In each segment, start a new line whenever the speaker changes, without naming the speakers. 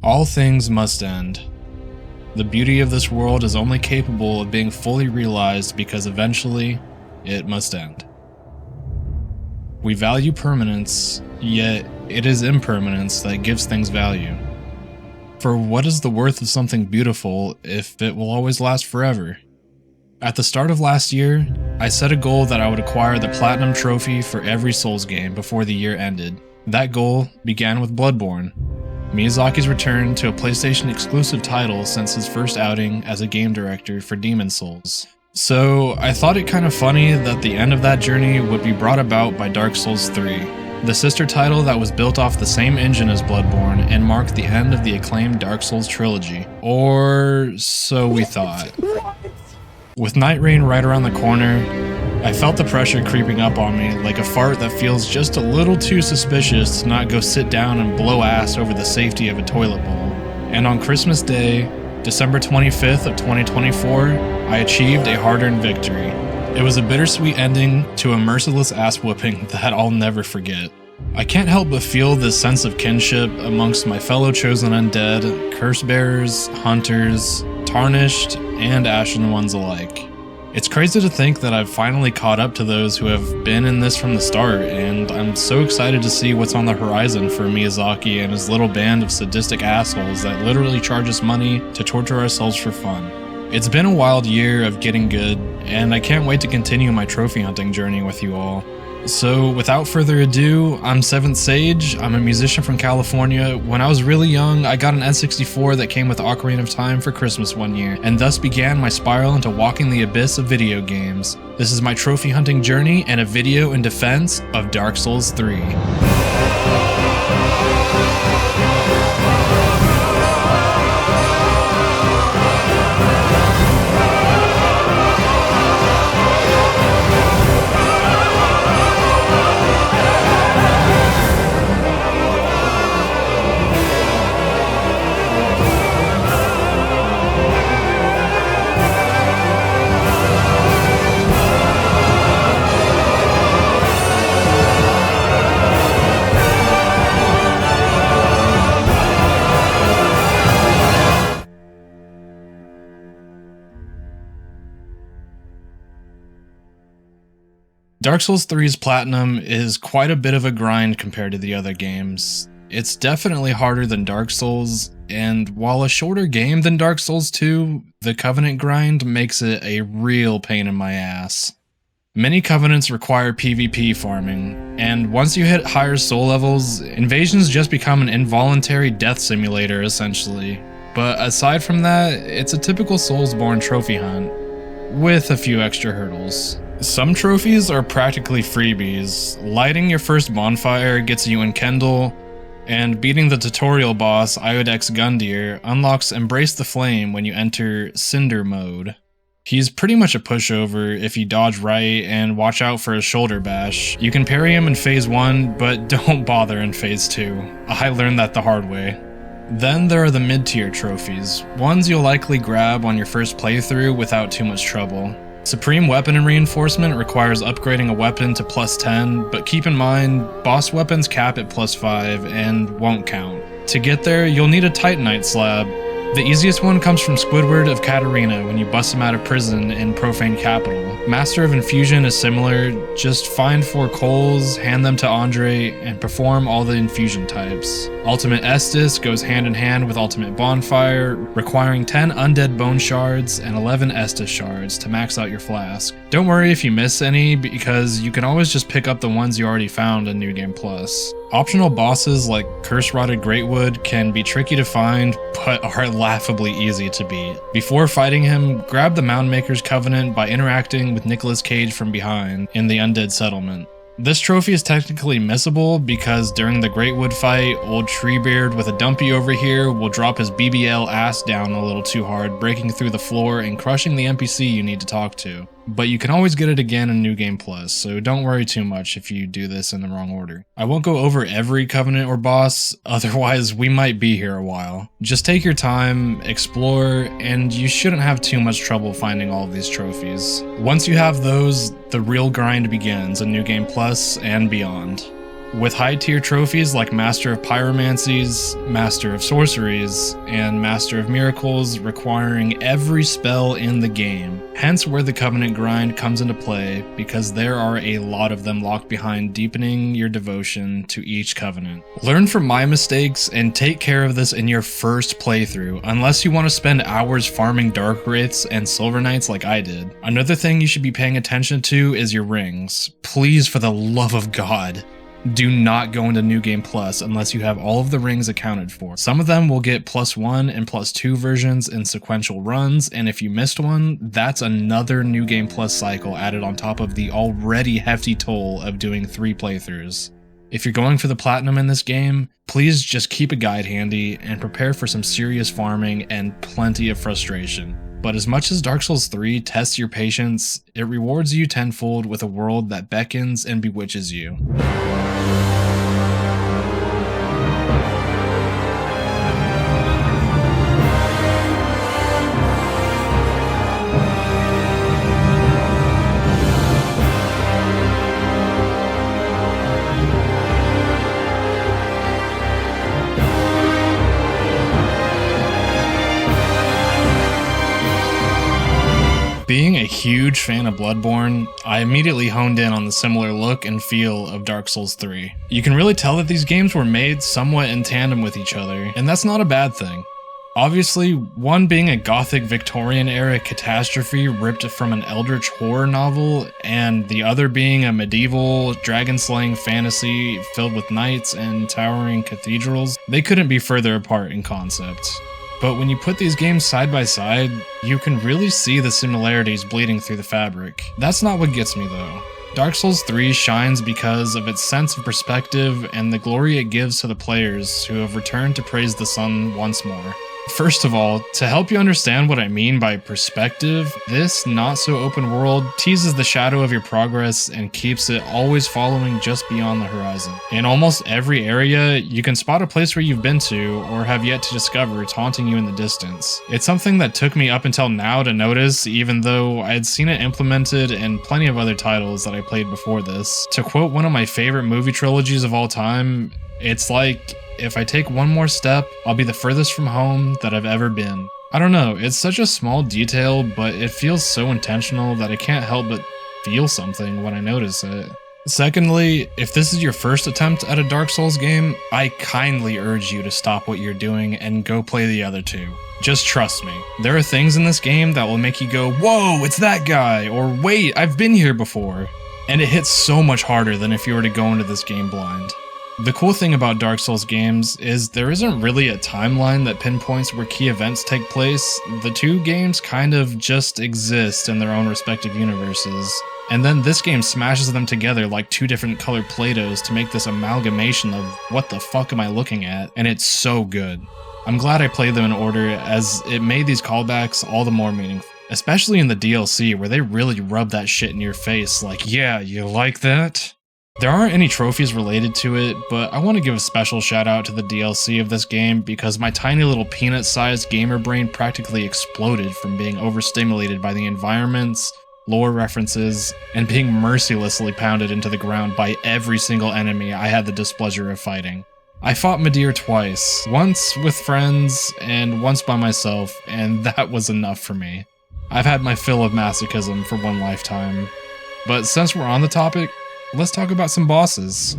All things must end. The beauty of this world is only capable of being fully realized because eventually, it must end. We value permanence, yet it is impermanence that gives things value. For what is the worth of something beautiful if it will always last forever? At the start of last year, I set a goal that I would acquire the Platinum Trophy for every Souls game before the year ended. That goal began with Bloodborne, Miyazaki's return to a PlayStation exclusive title since his first outing as a game director for Demon's Souls. So I thought it kind of funny that the end of that journey would be brought about by Dark Souls 3, the sister title that was built off the same engine as Bloodborne and marked the end of the acclaimed Dark Souls trilogy. Or so we thought. With Night Rain right around the corner, I felt the pressure creeping up on me like a fart that feels just a little too suspicious to not go sit down and blow ass over the safety of a toilet bowl. And on Christmas Day, December 25th of 2024, I achieved a hard-earned victory. It was a bittersweet ending to a merciless ass-whooping that I'll never forget. I can't help but feel this sense of kinship amongst my fellow chosen undead, curse-bearers, hunters, tarnished, and ashen ones alike. It's crazy to think that I've finally caught up to those who have been in this from the start, and I'm so excited to see what's on the horizon for Miyazaki and his little band of sadistic assholes that literally charge us money to torture ourselves for fun. It's been a wild year of getting good, and I can't wait to continue my trophy hunting journey with you all. So without further ado, I'm 7th Sage, I'm a musician from California. When I was really young, I got an N64 that came with Ocarina of Time for Christmas one year, and thus began my spiral into walking the abyss of video games. This is my trophy hunting journey and a video in defense of Dark Souls 3. Dark Souls 3's Platinum is quite a bit of a grind compared to the other games. It's definitely harder than Dark Souls, and while a shorter game than Dark Souls 2, the Covenant grind makes it a real pain in my ass. Many Covenants require PvP farming, and once you hit higher soul levels, invasions just become an involuntary death simulator essentially. But aside from that, it's a typical Soulsborne trophy hunt, with a few extra hurdles. Some trophies are practically freebies. Lighting your first bonfire gets you Enkindle, and beating the tutorial boss Iodex Gundyr unlocks Embrace the Flame when you enter Cinder mode. He's pretty much a pushover if you dodge right and watch out for his shoulder bash. You can parry him in phase 1, but don't bother in phase 2. I learned that the hard way. Then there are the mid-tier trophies, ones you'll likely grab on your first playthrough without too much trouble. Supreme Weapon and Reinforcement requires upgrading a weapon to +10, but keep in mind, boss weapons cap at +5 and won't count. To get there, you'll need a Titanite slab. The easiest one comes from Squidward of Katarina when you bust him out of prison in Profane Capital. Master of Infusion is similar, just find 4 coals, hand them to Andre, and perform all the infusion types. Ultimate Estus goes hand in hand with Ultimate Bonfire, requiring 10 undead bone shards and 11 Estus shards to max out your flask. Don't worry if you miss any, because you can always just pick up the ones you already found in New Game Plus. Optional bosses like Curse-Rotted Greatwood can be tricky to find, but are laughably easy to beat. Before fighting him, grab the Moundmaker's Covenant by interacting with Nicolas Cage from behind in the Undead Settlement. This trophy is technically missable because during the Greatwood fight, old Treebeard with a dumpy over here will drop his BBL ass down a little too hard, breaking through the floor and crushing the NPC you need to talk to. But you can always get it again in New Game Plus, so don't worry too much if you do this in the wrong order. I won't go over every Covenant or boss, otherwise we might be here a while. Just take your time, explore, and you shouldn't have too much trouble finding all of these trophies. Once you have those, the real grind begins in New Game Plus and beyond. with high-tier trophies like Master of Pyromancies, Master of Sorceries, and Master of Miracles requiring every spell in the game. Hence where the Covenant grind comes into play, because there are a lot of them locked behind deepening your devotion to each Covenant. Learn from my mistakes and take care of this in your first playthrough, unless you want to spend hours farming Dark Wraiths and Silver Knights like I did. Another thing you should be paying attention to is your rings. Please, for the love of God, do not go into New Game Plus unless you have all of the rings accounted for. Some of them will get +1 and +2 versions in sequential runs, and if you missed one, that's another New Game Plus cycle added on top of the already hefty toll of doing 3 playthroughs. If you're going for the platinum in this game, please just keep a guide handy and prepare for some serious farming and plenty of frustration. But as much as Dark Souls 3 tests your patience, it rewards you tenfold with a world that beckons and bewitches you. Being a huge fan of Bloodborne, I immediately honed in on the similar look and feel of Dark Souls 3. You can really tell that these games were made somewhat in tandem with each other, and that's not a bad thing. Obviously, one being a gothic Victorian-era catastrophe ripped from an eldritch horror novel, and the other being a medieval, dragon-slaying fantasy filled with knights and towering cathedrals. They couldn't be further apart in concept. But when you put these games side by side, you can really see the similarities bleeding through the fabric. That's not what gets me though. Dark Souls 3 shines because of its sense of perspective and the glory it gives to the players who have returned to praise the sun once more. First of all, to help you understand what I mean by perspective, this not-so-open world teases the shadow of your progress and keeps it always following just beyond the horizon. In almost every area, you can spot a place where you've been to or have yet to discover taunting you in the distance. It's something that took me up until now to notice, even though I had seen it implemented in plenty of other titles that I played before this. To quote one of my favorite movie trilogies of all time, it's like, if I take one more step, I'll be the furthest from home that I've ever been. I don't know, it's such a small detail, but it feels so intentional that I can't help but feel something when I notice it. Secondly, if this is your first attempt at a Dark Souls game, I kindly urge you to stop what you're doing and go play the other two. Just trust me. There are things in this game that will make you go, "Whoa, it's that guy," or "Wait, I've been here before." And it hits so much harder than if you were to go into this game blind. The cool thing about Dark Souls games is there isn't really a timeline that pinpoints where key events take place. The two games kind of just exist in their own respective universes. And then this game smashes them together like two different colored Play-Dohs to make this amalgamation of what the fuck am I looking at, and it's so good. I'm glad I played them in order, as it made these callbacks all the more meaningful. Especially in the DLC, where they really rub that shit in your face like, yeah, you like that? There aren't any trophies related to it, but I want to give a special shout out to the DLC of this game because my tiny little peanut-sized gamer brain practically exploded from being overstimulated by the environments, lore references, and being mercilessly pounded into the ground by every single enemy I had the displeasure of fighting. I fought Midir twice, once with friends and once by myself, and that was enough for me. I've had my fill of masochism for one lifetime. But since we're on the topic, let's talk about some bosses.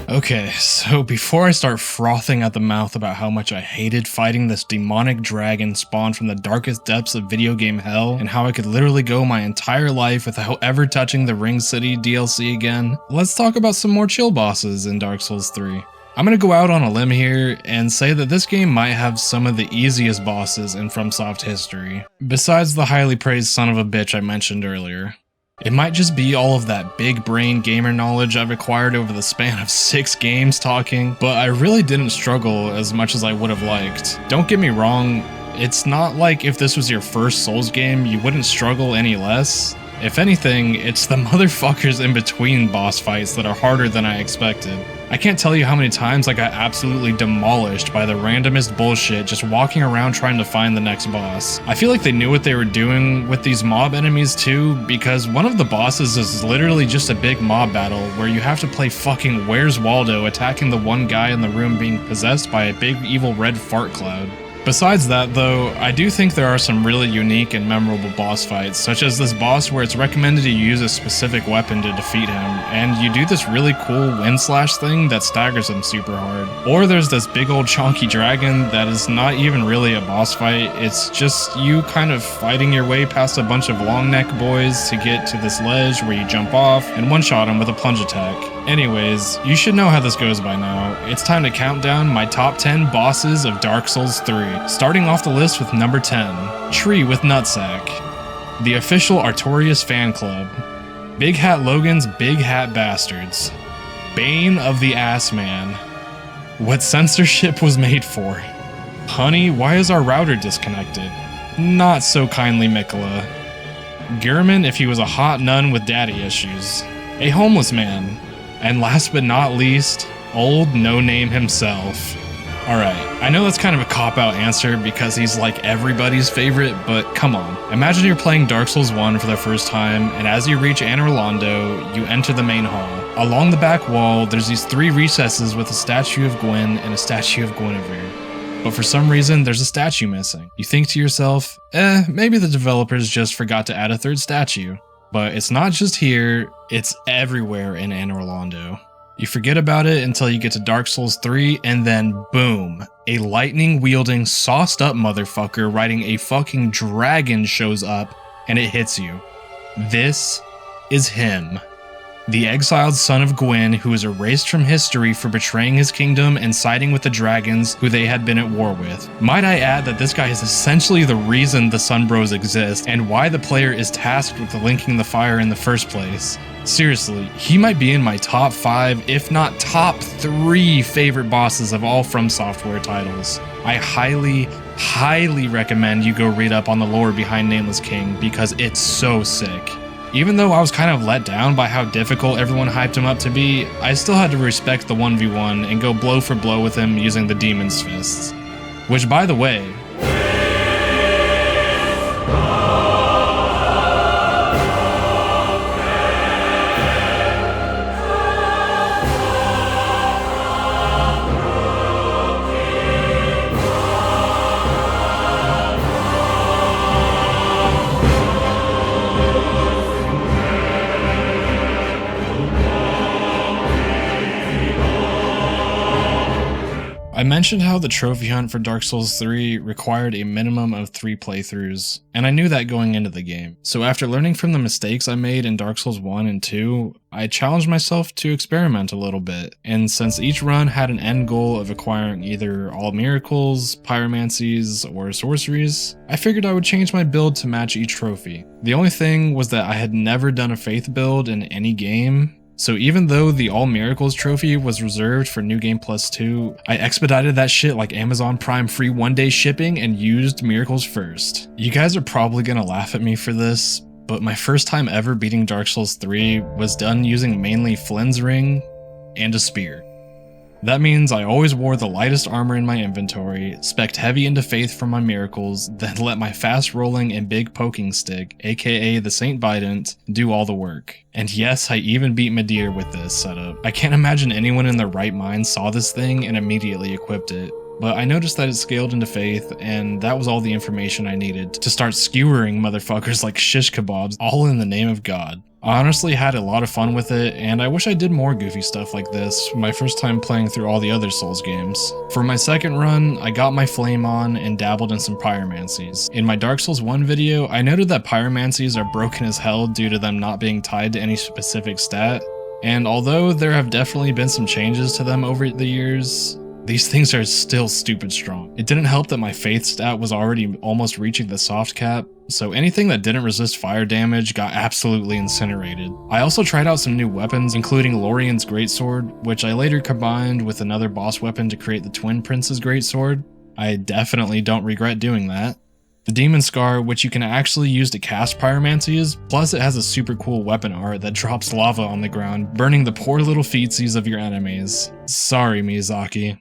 Okay, so before I start frothing at the mouth about how much I hated fighting this demonic dragon spawned from the darkest depths of video game hell, and how I could literally go my entire life without ever touching the Ring City DLC again, let's talk about some more chill bosses in Dark Souls 3. I'm gonna go out on a limb here and say that this game might have some of the easiest bosses in FromSoft history, besides the highly praised son of a bitch I mentioned earlier. It might just be all of that big brain gamer knowledge I've acquired over the span of 6 games talking, but I really didn't struggle as much as I would have liked. Don't get me wrong, It's not like if this was your first Souls game, you wouldn't struggle any less. If anything, it's the motherfuckers in between boss fights that are harder than I expected. I can't tell you how many times I got absolutely demolished by the randomest bullshit just walking around trying to find the next boss. I feel like they knew what they were doing with these mob enemies too, because one of the bosses is literally just a big mob battle where you have to play fucking Where's Waldo attacking the one guy in the room being possessed by a big evil red fart cloud. Besides that though, I do think there are some really unique and memorable boss fights, such as this boss where it's recommended you use a specific weapon to defeat him, and you do this really cool wind slash thing that staggers him super hard. Or there's this big old chonky dragon that is not even really a boss fight, it's just you kind of fighting your way past a bunch of long neck boys to get to this ledge where you jump off and one-shot him with a plunge attack. Anyways, you should know how this goes by now. It's time to count down my top 10 bosses of Dark Souls 3. Starting off the list with number 10, Tree with Nutsack, the official Artorias fan club, Big Hat Logan's Big Hat Bastards, Bane of the Ass Man, what censorship was made for, Honey, why is our router disconnected? Not so kindly Mikola, Gurman if he was a hot nun with daddy issues, a homeless man, and last but not least, old no-name himself. Alright, I know that's kind of a cop-out answer because he's like everybody's favorite, but come on. Imagine you're playing Dark Souls 1 for the first time, and as you reach Anor Londo, you enter the main hall. Along the back wall, there's these 3 recesses with a statue of Gwyn and a statue of Guinevere. But for some reason, there's a statue missing. You think to yourself, maybe the developers just forgot to add a 3rd statue. But it's not just here, it's everywhere in Anor Londo. You forget about it until you get to Dark Souls 3, and then boom, a lightning-wielding, sauced-up motherfucker riding a fucking dragon shows up, and it hits you. This is him. The exiled son of Gwyn, who was erased from history for betraying his kingdom and siding with the dragons who they had been at war with. Might I add that this guy is essentially the reason the Sunbros exist, and why the player is tasked with linking the fire in the first place. Seriously, he might be in my top 5, if not top 3 favorite bosses of all From Software titles. I highly recommend you go read up on the lore behind Nameless King because it's so sick. Even though I was kind of let down by how difficult everyone hyped him up to be, I still had to respect the 1v1 and go blow for blow with him using the Demon's Fists. Which, by the way, I mentioned how the trophy hunt for Dark Souls 3 required a minimum of 3 playthroughs, and I knew that going into the game. So after learning from the mistakes I made in Dark Souls 1 and 2, I challenged myself to experiment a little bit, and since each run had an end goal of acquiring either all miracles, pyromancies, or sorceries, I figured I would change my build to match each trophy. The only thing was that I had never done a faith build in any game, so even though the All Miracles trophy was reserved for New Game Plus 2, I expedited that shit like Amazon Prime free 1-day shipping and used Miracles first. You guys are probably gonna laugh at me for this, but my first time ever beating Dark Souls 3 was done using mainly Flynn's Ring and a spear. That means I always wore the lightest armor in my inventory, spec'd heavy into faith from my miracles, then let my fast rolling and big poking stick, aka the Saint Bident, do all the work. And yes, I even beat Midir with this setup. I can't imagine anyone in their right mind saw this thing and immediately equipped it. But I noticed that it scaled into faith, and that was all the information I needed to start skewering motherfuckers like shish kebabs, all in the name of God. I honestly had a lot of fun with it, and I wish I did more goofy stuff like this my first time playing through all the other Souls games. For my second run, I got my flame on and dabbled in some pyromancies. In my Dark Souls 1 video, I noted that pyromancies are broken as hell due to them not being tied to any specific stat, and although there have definitely been some changes to them over the years, these things are still stupid strong. It didn't help that my faith stat was already almost reaching the soft cap, so anything that didn't resist fire damage got absolutely incinerated. I also tried out some new weapons, including Lorien's Greatsword, which I later combined with another boss weapon to create the Twin Prince's Greatsword. I definitely don't regret doing that. The Demon Scar, which you can actually use to cast pyromancies, plus it has a super cool weapon art that drops lava on the ground, burning the poor little feetsies of your enemies. Sorry, Miyazaki.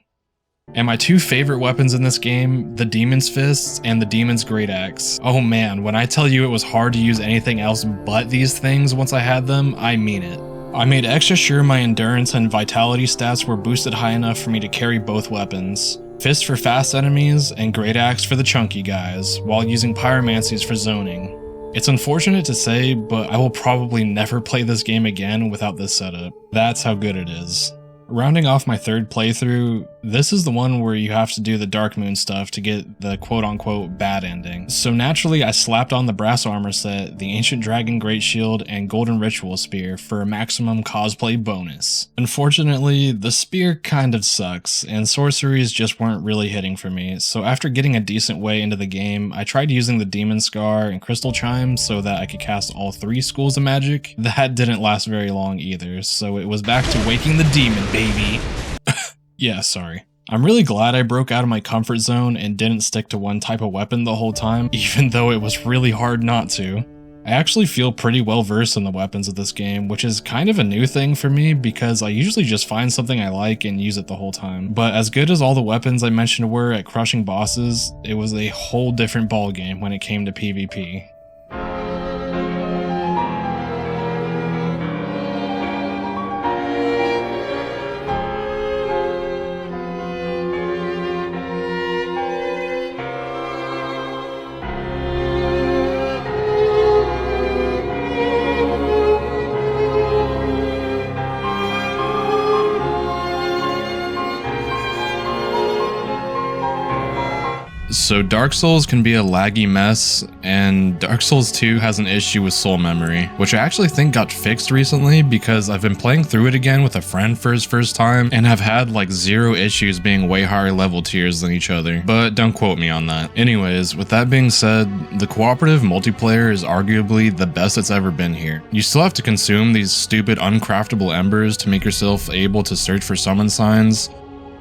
And my two favorite weapons in this game, the Demon's Fists and the Demon's Great Axe. Oh man, when I tell you it was hard to use anything else but these things once I had them, I mean it. I made extra sure my endurance and vitality stats were boosted high enough for me to carry both weapons. Fist for fast enemies, and Great Axe for the chunky guys, while using pyromancies for zoning. It's unfortunate to say, but I will probably never play this game again without this setup. That's how good it is. Rounding off my third playthrough, this is the one where you have to do the Dark Moon stuff to get the quote-unquote bad ending. So naturally, I slapped on the brass armor set, the Ancient Dragon Great Shield, and Golden Ritual Spear for a maximum cosplay bonus. Unfortunately, the spear kind of sucks, and sorceries just weren't really hitting for me, so after getting a decent way into the game, I tried using the Demon Scar and Crystal Chime so that I could cast all 3 schools of magic. That didn't last very long either, so it was back to waking the demon, baby. Yeah, sorry. I'm really glad I broke out of my comfort zone and didn't stick to one type of weapon the whole time, even though it was really hard not to. I actually feel pretty well versed in the weapons of this game, which is kind of a new thing for me because I usually just find something I like and use it the whole time. But as good as all the weapons I mentioned were at crushing bosses, it was a whole different ballgame when it came to PvP. So Dark Souls can be a laggy mess, and Dark Souls 2 has an issue with soul memory, which I actually think got fixed recently because I've been playing through it again with a friend for his first time and have had like 0 issues being way higher level tiers than each other, but don't quote me on that. Anyways, with that being said, the cooperative multiplayer is arguably the best it's ever been here. You still have to consume these stupid uncraftable embers to make yourself able to search for summon signs,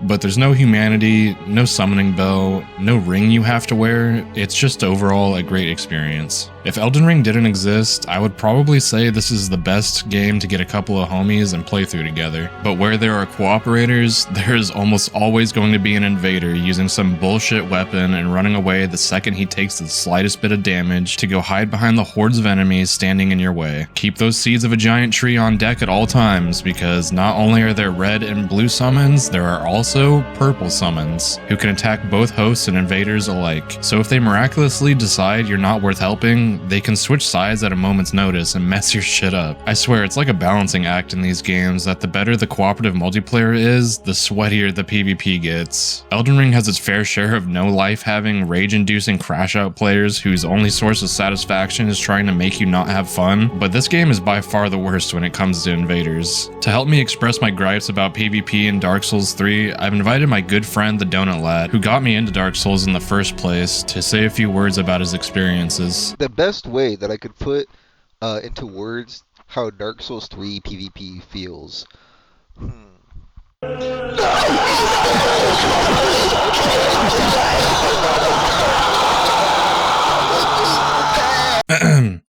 but there's no humanity, no summoning bell, no ring you have to wear. It's just overall a great experience. If Elden Ring didn't exist, I would probably say this is the best game to get a couple of homies and play through together. But where there are cooperators, there's almost always going to be an invader using some bullshit weapon and running away the second he takes the slightest bit of damage to go hide behind the hordes of enemies standing in your way. Keep those seeds of a giant tree on deck at all times, because not only are there red and blue summons, there are also purple summons, who can attack both hosts and invaders alike. So if they miraculously decide you're not worth helping, they can switch sides at a moment's notice and mess your shit up. I swear, it's like a balancing act in these games that the better the cooperative multiplayer is, the sweatier the PvP gets. Elden Ring has its fair share of no-life-having, rage-inducing crash-out players whose only source of satisfaction is trying to make you not have fun, but this game is by far the worst when it comes to invaders. To help me express my gripes about PvP in Dark Souls 3, I've invited my good friend the Donut Lad, who got me into Dark Souls in the first place, to say a few words about his experiences.
The best way that I could put into words how Dark Souls 3 PvP feels.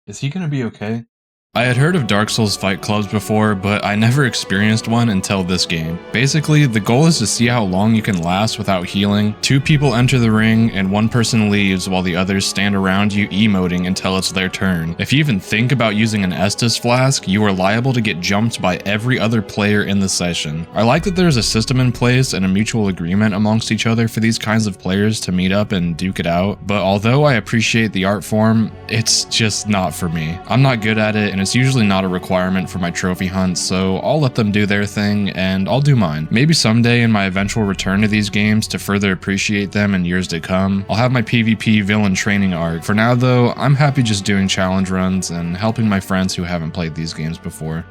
Is he gonna be okay? I had heard of Dark Souls fight clubs before, but I never experienced one until this game. Basically, the goal is to see how long you can last without healing. 2 people enter the ring, and 1 person leaves while the others stand around you emoting until it's their turn. If you even think about using an Estus flask, you are liable to get jumped by every other player in the session. I like that there's a system in place and a mutual agreement amongst each other for these kinds of players to meet up and duke it out, but although I appreciate the art form, it's just not for me. I'm not good at it, and it's usually not a requirement for my trophy hunts, so I'll let them do their thing and I'll do mine. Maybe someday in my eventual return to these games to further appreciate them in years to come, I'll have my PvP villain training arc. For now though, I'm happy just doing challenge runs and helping my friends who haven't played these games before.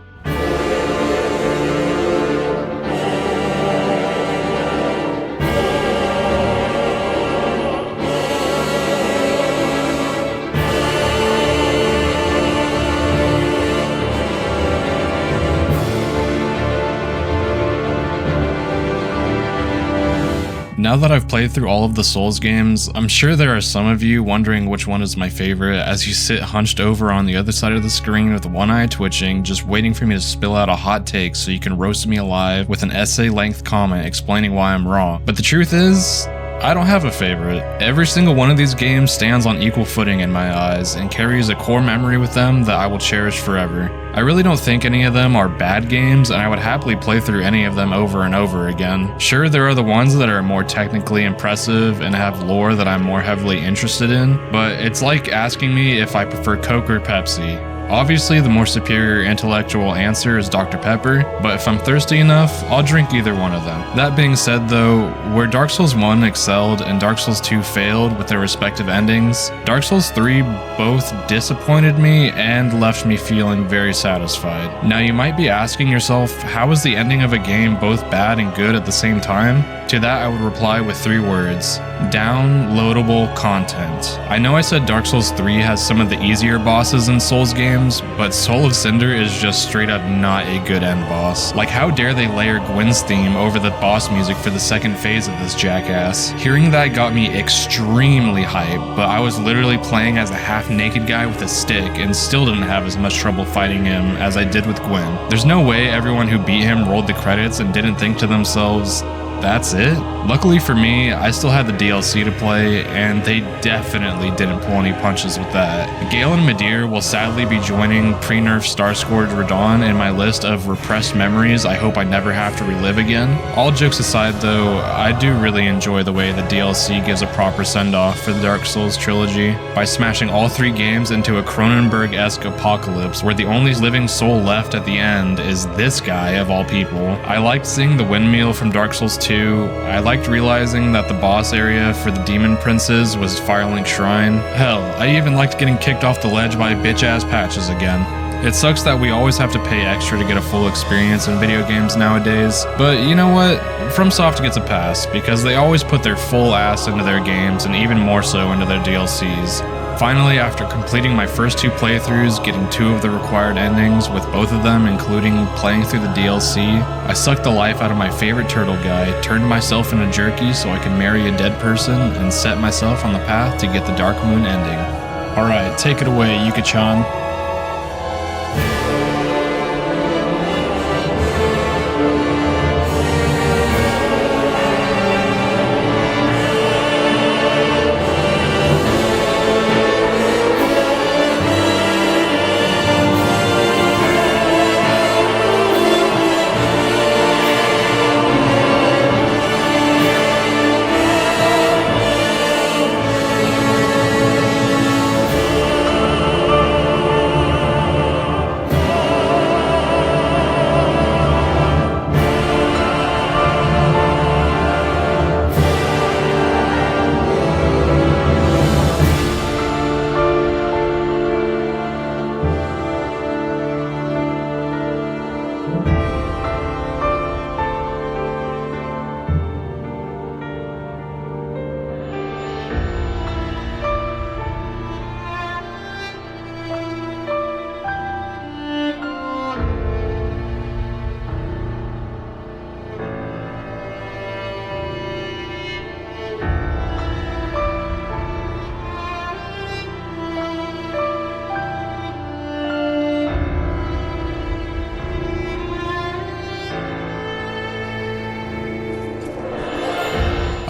Now that I've played through all of the Souls games, I'm sure there are some of you wondering which one is my favorite as you sit hunched over on the other side of the screen with one eye twitching, just waiting for me to spill out a hot take so you can roast me alive with an essay-length comment explaining why I'm wrong. But the truth is, I don't have a favorite. Every single one of these games stands on equal footing in my eyes and carries a core memory with them that I will cherish forever. I really don't think any of them are bad games, and I would happily play through any of them over and over again. Sure, there are the ones that are more technically impressive and have lore that I'm more heavily interested in, but it's like asking me if I prefer Coke or Pepsi. Obviously, the more superior intellectual answer is Dr. Pepper, but if I'm thirsty enough, I'll drink either one of them. That being said though, where Dark Souls 1 excelled and Dark Souls 2 failed with their respective endings, Dark Souls 3 both disappointed me and left me feeling very satisfied. Now you might be asking yourself, how is the ending of a game both bad and good at the same time? To that I would reply with 3 words: downloadable content. I know I said Dark Souls 3 has some of the easier bosses in Souls games, but Soul of Cinder is just straight up not a good end boss. Like, how dare they layer Gwyn's theme over the boss music for the second phase of this jackass? Hearing that got me extremely hyped, but I was literally playing as a half-naked guy with a stick and still didn't have as much trouble fighting him as I did with Gwyn. There's no way everyone who beat him rolled the credits and didn't think to themselves, that's it? Luckily for me, I still had the DLC to play, and they definitely didn't pull any punches with that. Galen Midir will sadly be joining pre-nerf Starscourge Radahn in my list of repressed memories I hope I never have to relive again. All jokes aside though, I do really enjoy the way the DLC gives a proper send-off for the Dark Souls trilogy by smashing all 3 games into a Cronenberg-esque apocalypse where the only living soul left at the end is this guy of all people. I liked seeing the windmill from Dark Souls 2. I liked realizing that the boss area for the demon princes was Firelink Shrine. Hell, I even liked getting kicked off the ledge by bitch-ass patches again. It sucks that we always have to pay extra to get a full experience in video games nowadays, but you know what? FromSoft gets a pass because they always put their full ass into their games and even more so into their DLCs. Finally, after completing my first 2 playthroughs, getting 2 of the required endings, with both of them including playing through the DLC, I sucked the life out of my favorite turtle guy, turned myself into jerky so I could marry a dead person, and set myself on the path to get the Dark Moon ending. Alright, take it away, Yuka-chan.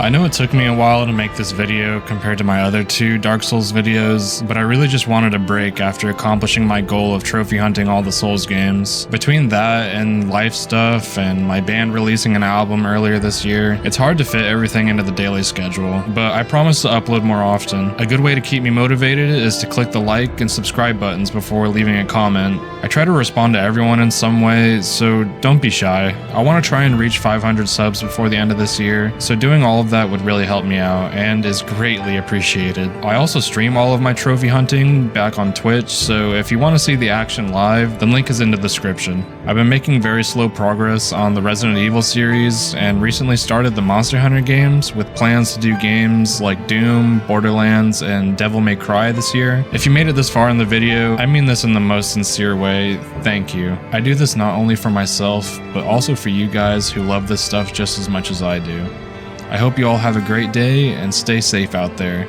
I know it took me a while to make this video compared to my other 2 Dark Souls videos, but I really just wanted a break after accomplishing my goal of trophy hunting all the Souls games. Between that and life stuff and my band releasing an album earlier this year, it's hard to fit everything into the daily schedule, but I promise to upload more often. A good way to keep me motivated is to click the like and subscribe buttons before leaving a comment. I try to respond to everyone in some way, so don't be shy. I want to try and reach 500 subs before the end of this year, so doing all of that would really help me out and is greatly appreciated. I also stream all of my trophy hunting back on Twitch, so if you want to see the action live, the link is in the description. I've been making very slow progress on the Resident Evil series and recently started the Monster Hunter games with plans to do games like Doom, Borderlands, and Devil May Cry this year. If you made it this far in the video, I mean this in the most sincere way, thank you. I do this not only for myself, but also for you guys who love this stuff just as much as I do. I hope you all have a great day and stay safe out there.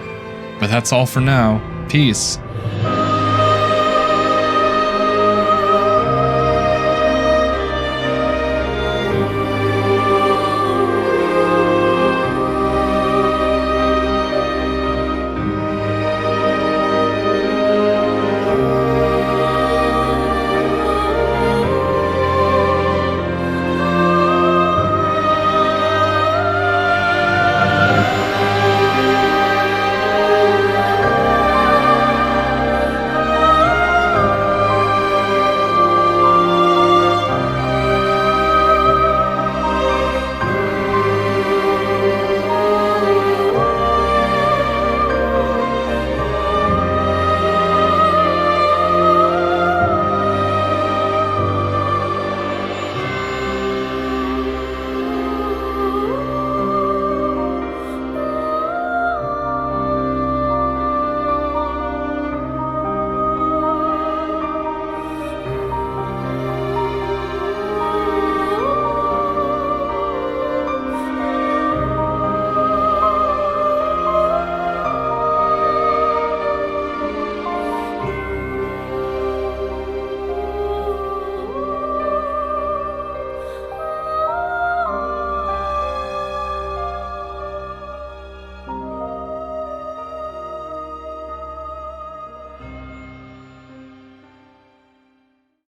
But that's all for now. Peace.